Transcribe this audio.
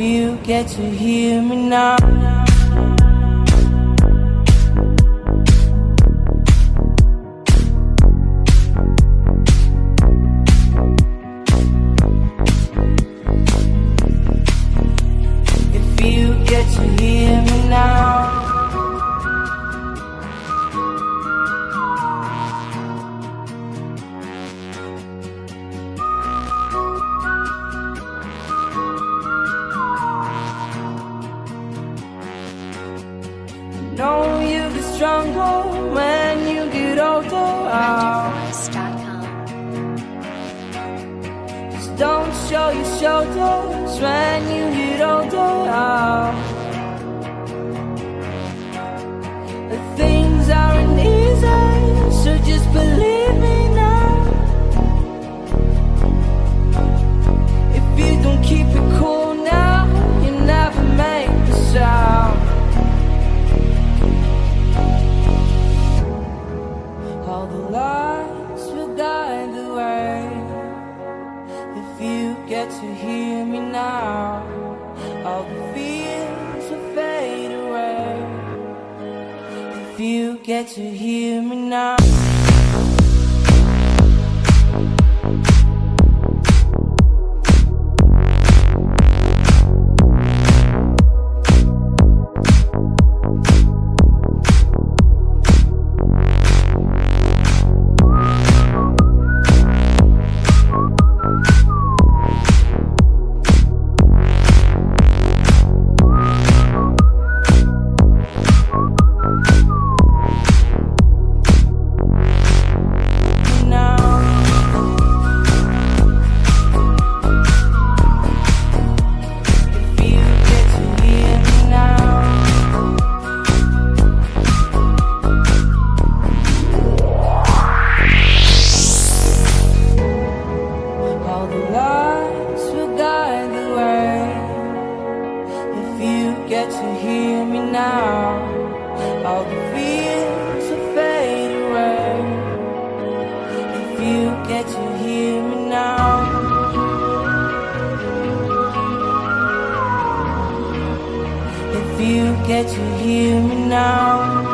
you get to hear me now. If you get to hear me now. Know you get stronger when you get older. Just don't show your shoulders when you get older. Things aren't easy, so just believe me now. If you don't keep it cool now, you never make a sound. All the lights will guide the way. If you get to hear me now, all the fears will fade away. If you get to hear me now. Get to hear me now. All the fears will fade away. If you get to hear me now. If you get to hear me now.